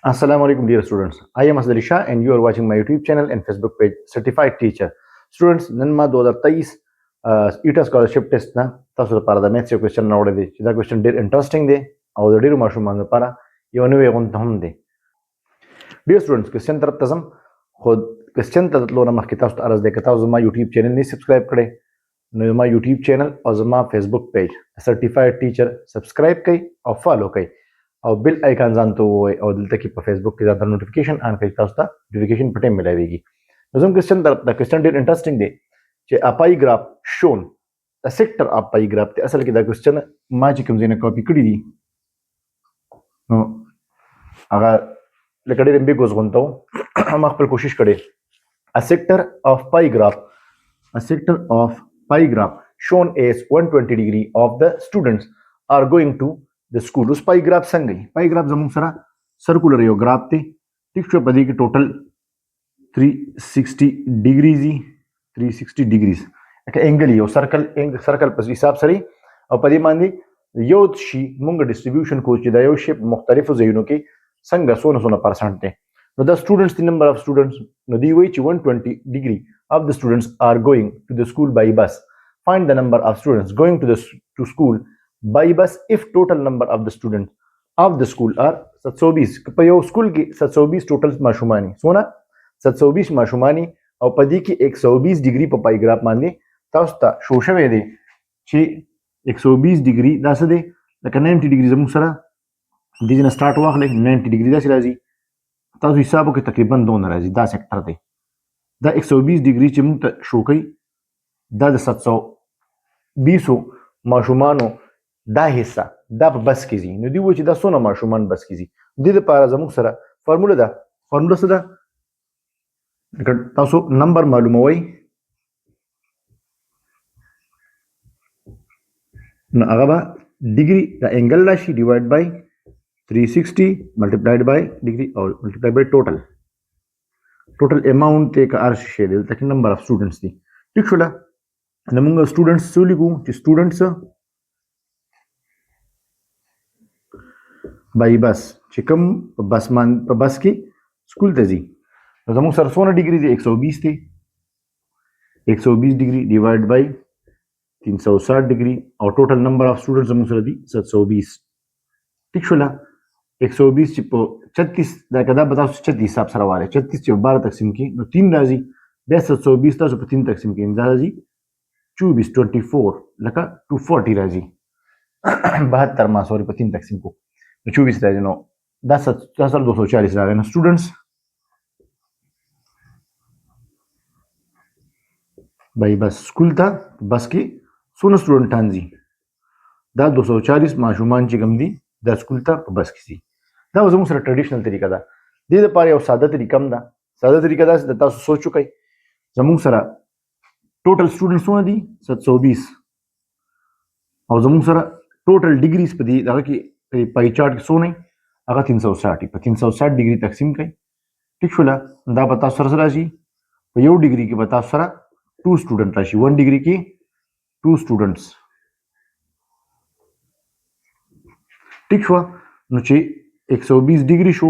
Assalamu alaikum dear students. I am Asad Ali Shah and you are watching my YouTube channel and Facebook page Certified Teacher. Students, نن ما 2023 ETA scholarship test نه تاسو لپاره د میث یو کوېسچن راوړی دی چې دا کوېسچن ډېر انټرېسټینګ دی او د ډېرو ماشومانو لپاره یو نوې غونډه هم دی. ډیر سټوډنټس کوېسچن طرف ته ځم خو کوېسچن ته تلو نه مخکې تاسو ته عرض دی که تاسو زما یوټیوب چینل نه سبسکرایب کړی نو زما یوټیوب چینل او زما فیسبوک پیج سرټیفاید ټیچر سبسکرایب کړئ او فالو کړئ او بیل آیکن ځان ته ووایئ او دلته کې په فیسبوک کې ځان ته نوټیفیکیشن آن کړئ تاسو ته نوټیفیکیشن په ټایم ملاویږي. نو زموږ کوېسچن دا کوېسچن ډېر انټرېسټینګ دی چې a pie graph shown a sector of pie graph دی. اصل کې دا کوېسچن ما چې کوم ځای نه کاپي کړي دي نو هغه لکه ډېر امبیګوس غونته و ما خپل کوشش کړی. A sector of pie graph shown as 120 degree of the students are going to the school. اوس پای ګراف څنګه وي؟ پای ګراف زموږ سره سرکولر یو ګراف دی ټیک شو. په دې کې ټوټل 360 ډیګریز دي 360 ډیګریز لکه انګل یو سرکل په حساب سره او په دې باندې یو شي مونږ ډسټریبیوشن کوو چې دا یو شی په مختلفو ځایونو کې څنګه څونه پرسنټ دی. نو د سټوډنټس دی نمبر اف سټوډنټس نو دی وایي چې 120 degree of the students are going to the school by bus. Find the number of students going to school by bus if total number of the students of the school are 720. په یو سکول کې 720 ټوټل ماشومانی سونه 720 ماشومانی او په دې کې 120 ډیګري په پای ګراف باندې تاسو ته شو شوی دی چې 120 ډیګري دا څه دی لکه 90 ډیګري زموږ سره د دې نه سٹارټ واخلئ 90 ډیګري داسې راځي تاسو حساب وکړئ تقریبا دونه راځي دا سیکټر دی. دا 120 ډیګري چې موږ ته شو کوي دا د 720 ماشومانو دا حصہ دا په بس کې ځي. نو دوی وایي چې دا څونه ماشومان بس کې ځي. دې لپاره زموږ سره فارموله څه ده تاسو نمبر معلوموئ نو هغه به ډیګري دا انګل راشي ډیوایډ بای 360 ملټیپلایډ بای ډیګري او ملټیپلایډ بای ټوټل اماونټ ته که هر شی دی دلته کې نمبر اف سټوډنټس دي ټیک شوله. نو موږ سټوډنټس څه ولیکو چې سټوډنټس بای بس چې کوم په بس کې سکول ته ځي نو زموږ سره څونه ډیګري دی 120 دی 120 ډیګري ډیوایډ بای 360 ډیګري او ټوټل نمبر اف سټوډنټس زموږ سره دي 720 ټیک شوله. 120 چې په 36 دا که دا به تاسو 36 حساب سره وایئ 36 چې 12 تقسیم کړي نو 3 راځي بیا 720 تاسو په 3 تقسیم کړئ دا راځي 24 لکه 240 راځي 72 ما سوري په 3 تقسیم کو نو 24 راځي نو دا سره 240 راغی. نو سټوډنټس بای بس سکول ته بس کې څونه سټوډنټان ځي دا 240 ماشومان چې کوم دي دا سکول ته په بس کې ځي. دا زموږ سره ټریډیشنل طریقه ده. دې لپاره یو ساده طریقه هم ده. ساده طریقه داسې ده تاسو سوچ وکئ زموږ سره ټوټل سټوډنټس څونه دي 720 او زموږ سره ټوټل ډیګریز په دې هغه کې پای چارټ کې څونه هغه 360 په 360 ډیګري تقسیم کړئ ټیک شوله. دا به تاسو سره راشي په یو ډیګري کې به تاسو سره 2 سټوډنټ راشي 1 ډیګري کې 2 سټوډنټس ټیک شو. نو چې 120 ډیګري شو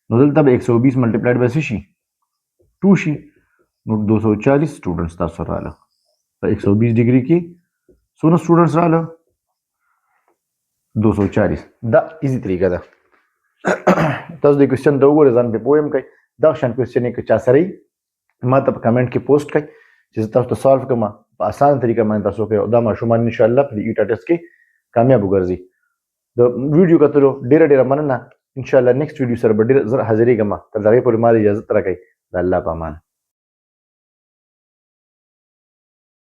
نو دلته به 120 ملټیپلایډ به څه شي 2 شي نو 240 سټوډنټس تاسو سره راغله په 120 ډیګري کې څونه سټوډنټس راغله 240. دا ایزي طریقه ده. تاسو د کوېسچن ته وګورئ ځان پې پوه هم کړئ. دا شان کوېسچن یې که چا سره وي ما ته په کمنټ کې پوسټ کړئ چې زه تاسو ته سالو کړم په اسانه طریقه باندې تاسو کوئ او دا ماشومان انشاءالله په دې ایټا ټیسټ کې کامیاب وګرځي. د ویډیو کتلو ډیره مننه. انشاءالله نیکسټ ویډیو سره به ډېر زر حاضرېږم تر هغې پورې ما ته اجازت راکړئ. د الله په امان.